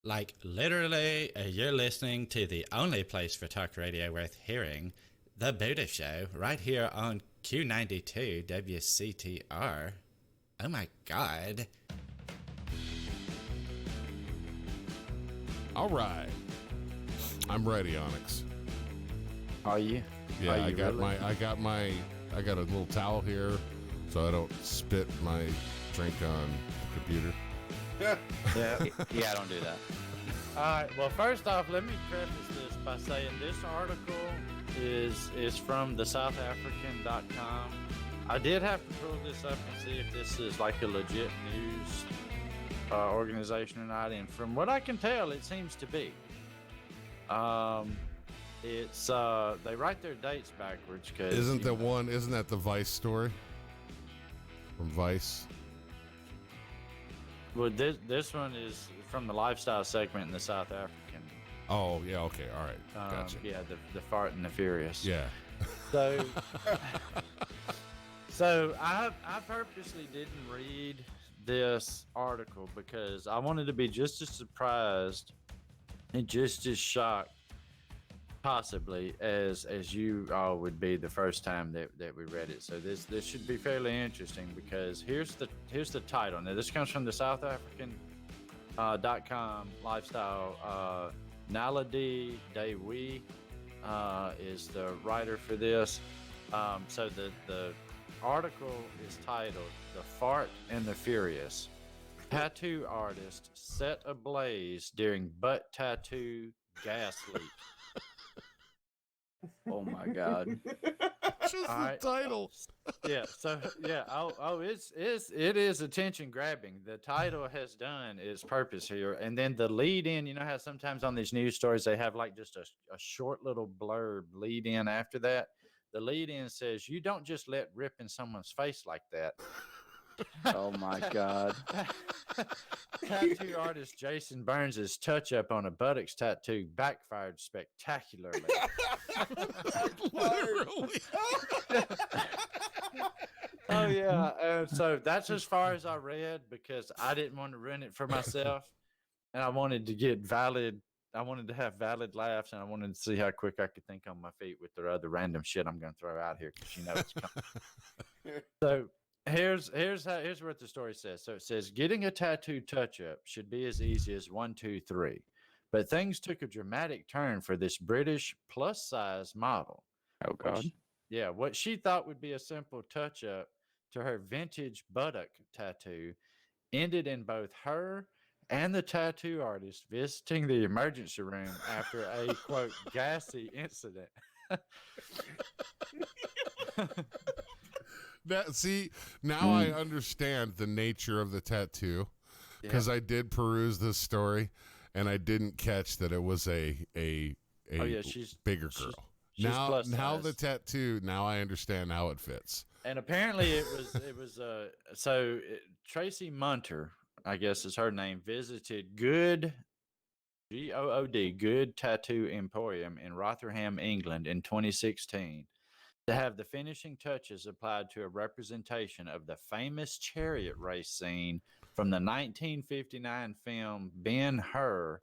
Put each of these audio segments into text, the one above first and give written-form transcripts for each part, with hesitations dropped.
Like, literally, you're listening to the only place for talk radio worth hearing, The Buddha Show, right here on Q92 WCTR. Oh my God. All right. I'm ready, Onyx. Are you? Yeah, Are you I got a little towel here so I don't spit my drink on the computer. Yeah, I don't do that. All right. Well, first off, let me preface this by saying this article is from the SouthAfrican.com. I did have to pull this up and see if this is like a legit news organization or not, and from what I can tell, it seems to be. It's they write their dates backwards because Isn't that the Vice story from Vice? Well, this one is from the lifestyle segment in the South African. Oh yeah, okay, all right, gotcha. Yeah, the Fart and the Furious. Yeah. So I purposely didn't read this article because I wanted to be just as surprised and just as shocked, possibly, as you all would be the first time that we read it. So this should be fairly interesting because here's the title. Now this comes from the SouthAfrican.com lifestyle. Naledi Dewi is the writer for this. So the article is titled "The Fart and the Furious." Tattoo artist set ablaze during butt tattoo gas leak. Oh my God! Just the title. Yeah. So yeah. It is attention grabbing. The title has done its purpose here, and then the lead in. You know how sometimes on these news stories they have like just a short little blurb lead in after that. The lead in says, "You don't just let rip in someone's face like that." Oh my God! Tattoo artist Jason Burns' touch-up on a buttocks tattoo backfired spectacularly. Literally. Oh yeah, so that's as far as I read because I didn't want to ruin it for myself, and I wanted to get valid. I wanted to have valid laughs, and I wanted to see how quick I could think on my feet with the other random shit I'm going to throw out here because you know it's coming. So. Here's what the story says. So it says, getting a tattoo touch-up should be as easy as 1, 2, 3. But things took a dramatic turn for this British plus-size model. Oh, God. What she thought would be a simple touch-up to her vintage buttock tattoo ended in both her and the tattoo artist visiting the emergency room after a, quote, gassy incident. Now I understand the nature of the tattoo because I did peruse this story and I didn't catch that it was a she's bigger girl. Now the tattoo. Now I understand how it fits. And apparently it was Tracy Munter, I guess is her name, visited Good Tattoo Emporium in Rotherham, England in 2016. To have the finishing touches applied to a representation of the famous chariot race scene from the 1959 film Ben-Hur,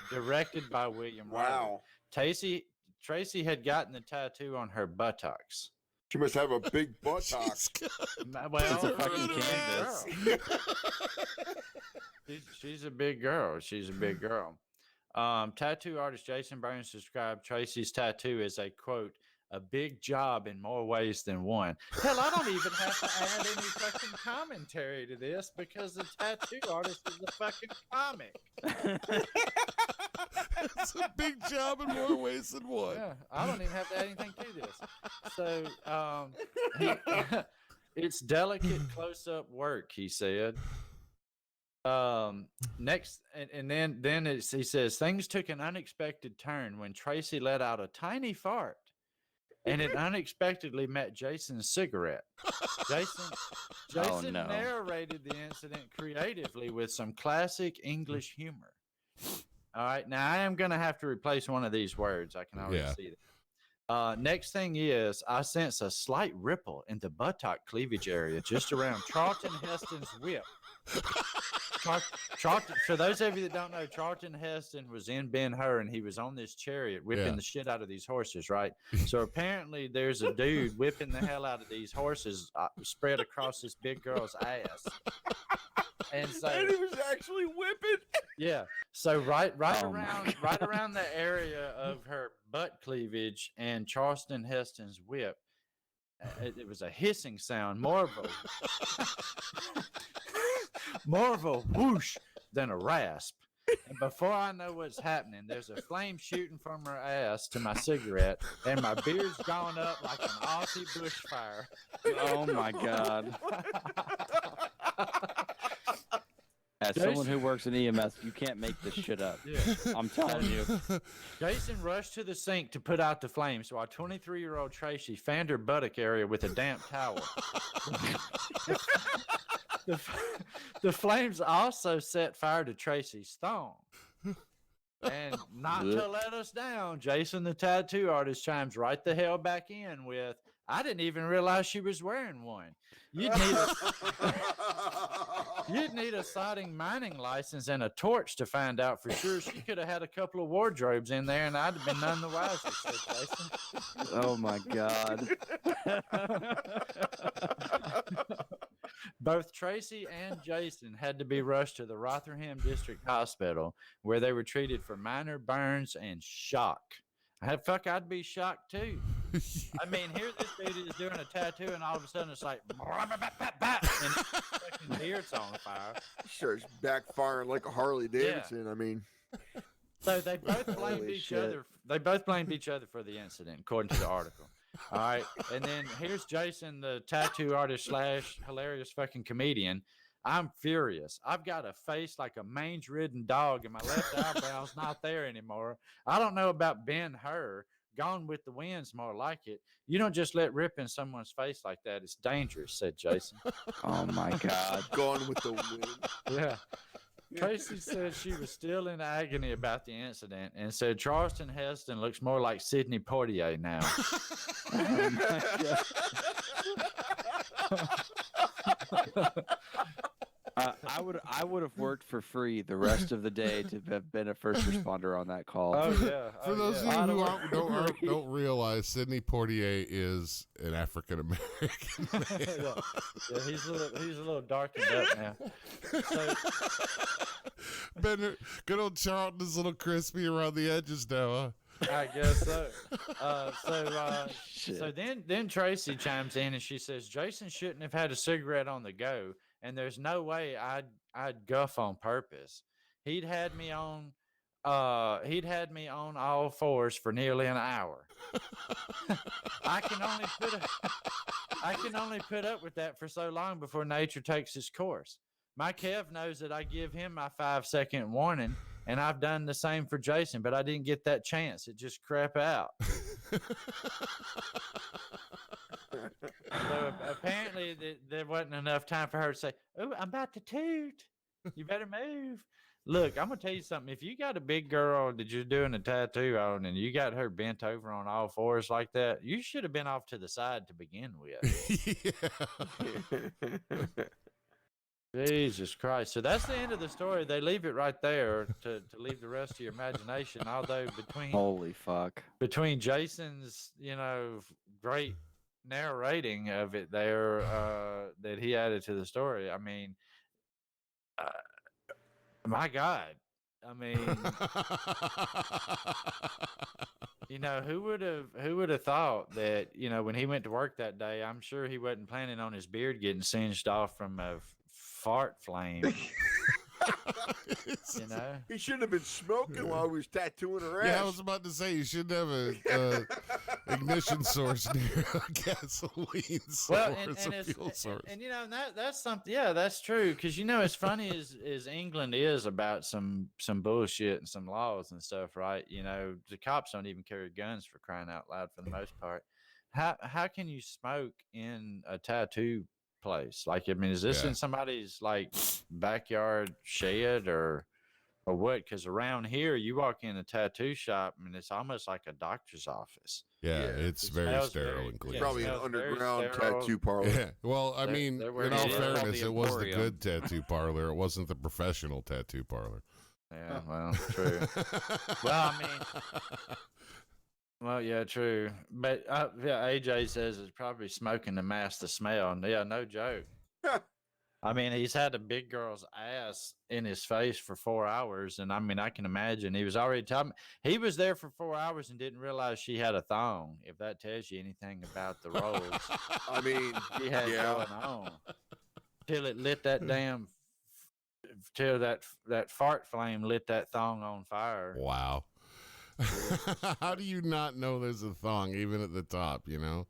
directed by William Wow. Ryder. Tracy had gotten the tattoo on her buttocks. She must have a big buttock. Well, a fucking canvas. She's a big girl. Tattoo artist Jason Burns described Tracy's tattoo as a, quote, a big job in more ways than one. Hell, I don't even have to add any fucking commentary to this because the tattoo artist is a fucking comic. It's a big job in more ways than one. Yeah, I don't even have to add anything to this. So, it's delicate close-up work, he said. Next, and then he says, things took an unexpected turn when Tracy let out a tiny fart. And it unexpectedly met Jason's cigarette. Jason narrated the incident creatively with some classic English humor. All right, now I am going to have to replace one of these words. I can already see that. Next thing is, I sense a slight ripple in the buttock cleavage area just around Charlton Heston's whip. Charlton, for those of you that don't know, Charlton Heston was in Ben-Hur, and he was on this chariot whipping the shit out of these horses, right? So apparently there's a dude whipping the hell out of these horses spread across this big girl's ass. And so And he was actually whipping. yeah, so right around the area of her butt cleavage and Charleston Heston's whip, it was a hissing sound, more of a whoosh than a rasp. And before I know what's happening, there's a flame shooting from her ass to my cigarette, and my beard's gone up like an Aussie bushfire. Oh my God. As someone who works in EMS, you can't make this shit up. Yeah. I'm telling you. Jason rushed to the sink to put out the flames while 23-year-old Tracy fanned her buttock area with a damp towel. The flames also set fire to Tracy's thong. And not to let us down, Jason the tattoo artist chimes right the hell back in with, I didn't even realize she was wearing one. You'd need a siding mining license and a torch to find out for sure. She could have had a couple of wardrobes in there, and I'd have been none the wiser, said Jason. Oh my God. Both Tracy and Jason had to be rushed to the Rotherham District Hospital, where they were treated for minor burns and shock. I'd be shocked too. I mean, here this dude is doing a tattoo, and all of a sudden it's like, and his fucking beard's on fire. Sure, it's backfiring like a Harley Davidson. I mean, so they both blamed Holy each shit. other. They both blamed each other for the incident, according to the article. All right, and then here's Jason, the tattoo artist / hilarious fucking comedian. I'm furious. I've got a face like a mange-ridden dog, and my left eyebrow's not there anymore. I don't know about Ben-Hur. Gone with the Wind's more like it. You don't just let rip in someone's face like that. It's dangerous, said Jason. Oh my God. gone with the wind. Yeah. Tracy said she was still in agony about the incident and said Charleston Heston looks more like Sidney Poitier now. Oh my God. I would have worked for free the rest of the day to have been a first responder on that call. Oh yeah. For those of you who don't realize, Sidney Poitier is an African American male. Yeah, he's a little darkened up now. So, Good old Charlton is a little crispy around the edges now, huh? I guess so. Shit. So then Tracy chimes in and she says Jason shouldn't have had a cigarette on the go, and there's no way I'd guff on purpose. He'd had me on all fours for nearly an hour. I can only put up with that for so long before nature takes its course. My Kev knows that I give him my 5-second warning, and I've done the same for Jason, but I didn't get that chance. It just crap out. So apparently there wasn't enough time for her to say, "Oh, I'm about to toot. You better move." Look, I'm gonna tell you something. If you got a big girl that you're doing a tattoo on, and you got her bent over on all fours like that, you should have been off to the side to begin with. Jesus Christ. So that's the end of the story. They leave it right there to leave the rest to your imagination. Although Holy fuck. between Jason's, great narrating of it there that he added to the story, I mean, my God. I mean, who would have thought that, when he went to work that day, I'm sure he wasn't planning on his beard getting singed off from a fart flame. He shouldn't have been smoking while he was tattooing her ass. Yeah, I was about to say you shouldn't have a ignition source near a gasoline source, a fuel source. And that's something. Yeah, that's true. Because as funny as England is about some bullshit and some laws and stuff, right? The cops don't even carry guns for crying out loud for the most part. How can you smoke in a tattoo place? Like, I mean, is this in somebody's like backyard shed or or what? Because around here, you walk in a tattoo shop and it's almost like a doctor's office. Yeah, Yeah, it's it very smells sterile very- and clean. yeah, Probably an smells very underground sterile. tattoo parlor. Yeah. Well, I They're- mean, they're where in it all is. fairness, The it was the Emporium. good tattoo parlor. It wasn't the professional tattoo parlor. Yeah, well, true. Well, I mean, well, yeah, true. But yeah, AJ says it's probably smoking to mask the smell. And yeah, no joke. I mean, he's had a big girl's ass in his face for 4 hours, and I mean, I can imagine he was already telling me he was there for 4 hours and didn't realize she had a thong. If that tells you anything about the roles I mean, he had yeah. going on, till it lit that damn, till that fart flame lit that thong on fire. Wow. How do you not know there's a thong even at the top, you know?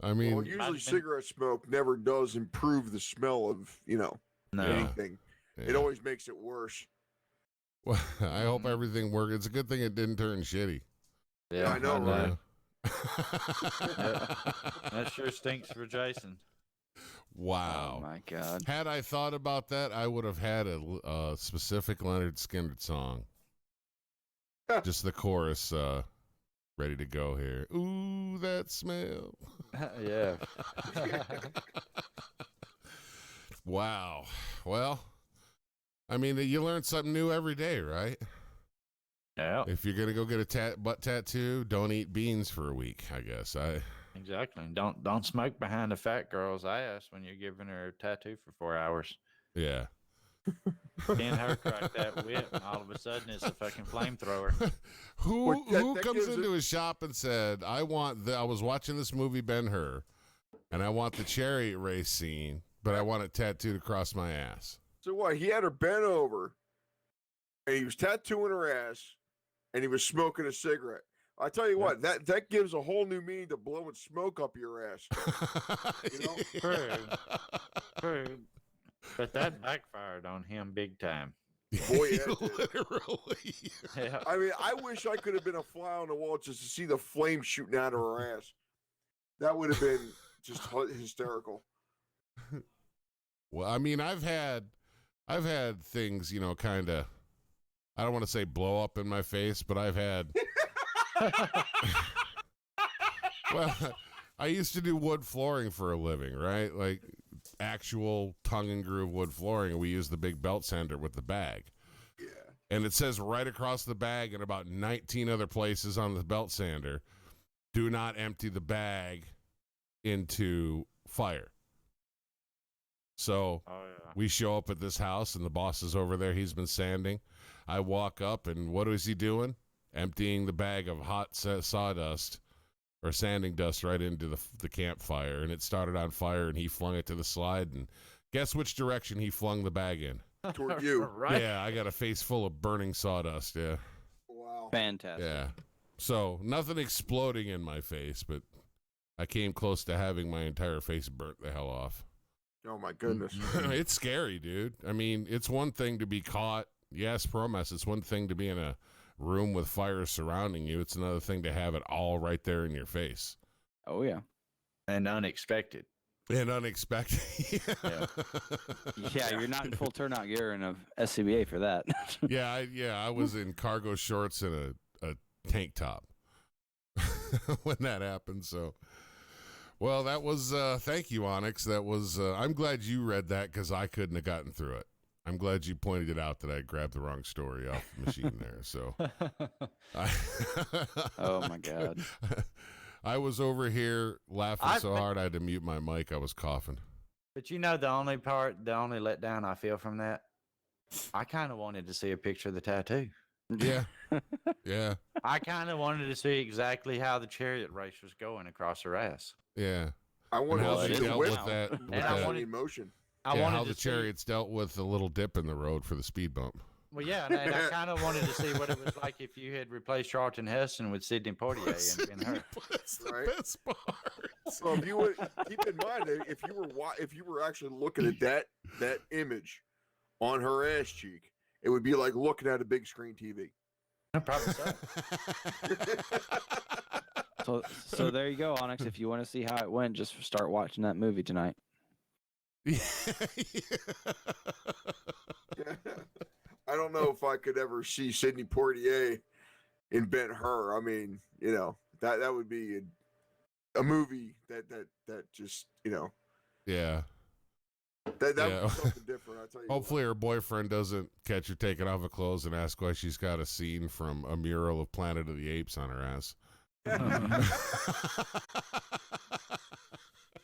I mean, Well, usually I've been- cigarette smoke never does improve the smell of, No, anything. yeah. It always makes it worse. Well, I hope everything worked. It's a good thing it didn't turn shitty. yeah, I know, right? That sure stinks for Jason. Wow. Oh my God. Had I thought about that, I would have had a specific Leonard Skinner song. Just the chorus ready to go here. Ooh, that smell. Yeah. Wow. Well, I mean, you learn something new every day, right? Yeah, If you're going to go get a butt tattoo, don't eat beans for a week, I guess. exactly. Don't smoke behind a fat girl's ass when you're giving her a tattoo for 4 hours. Yeah. Can't her crack that whip, and all of a sudden it's a fucking flamethrower. Who Well, that comes gives into a shop and said, I was watching this movie Ben-Hur, and I want the chariot race scene, but I want it tattooed across my ass. So what? He had her bent over, and he was tattooing her ass, and he was smoking a cigarette. I tell you what, that gives a whole new meaning to blowing smoke up your ass. You know? True. True. But that backfired on him big time. Boy, yeah, it did. Literally. Yeah. I mean, I wish I could have been a fly on the wall just to see the flame shooting out of her ass. That would have been just hysterical. Well, I mean, I've had things, you know, kind of, I don't want to say blow up in my face, but I've had, well, I used to do wood flooring for a living, right? Like actual tongue and groove wood flooring. And we use the big belt sander with the bag. Yeah. And it says right across the bag and about 19 other places on the belt sander, do not empty the bag into fire. So Oh yeah. we show up at this house and the boss is over there. He's been sanding. I walk up and what is he doing? Emptying the bag of hot sawdust or sanding dust right into the campfire. And it started on fire and he flung it to the slide. And guess which direction he flung the bag in? Toward you. Right. Yeah, I got a face full of burning sawdust. Yeah. Wow. Fantastic. Yeah. So nothing exploding in my face, but I came close to having my entire face burnt the hell off. Oh my goodness. It's scary, dude. I mean, it's one thing to be caught. Yes, promise. It's one thing to be in a room with fire surrounding you. It's another thing to have it all right there in your face. Oh yeah. And unexpected. And unexpected. Yeah. Yeah, you're not in full turnout gear and of SCBA for that. I was in cargo shorts and a tank top when that happened. So, well, that was, thank you, Onyx. That was, I'm glad you read that because I couldn't have gotten through it. I'm glad you pointed it out that I grabbed the wrong story off the machine there. So, Oh my God. I was over here laughing so hard I had to mute my mic. I was coughing. But you know the only letdown I feel from that? I kind of wanted to see a picture of the tattoo. Yeah. Yeah. I kind of wanted to see exactly how the chariot race was going across her ass. Yeah. I And want how to they see the dealt whip. with that. With And I that. wanted- Emotion. I Yeah, wanted how to the see- chariots dealt with the little dip in the road for the speed bump. Well, yeah, and I kind of wanted to see what it was like if you had replaced Charlton Heston with Sidney Poitier and been her. That's the Right. best part. So if you would keep in mind that if you were actually looking at that image on her ass cheek, it would be like looking at a big screen TV. Probably so. So there you go, Onyx. If you want to see how it went, just start watching that movie tonight. I don't know if I could ever see Sidney Poitier in Ben-Hur. I mean, that would be a movie that just, Yeah. that Yeah. would be something different. I tell you. Hopefully her boyfriend doesn't catch her taking off her clothes and ask why she's got a scene from a mural of Planet of the Apes on her ass.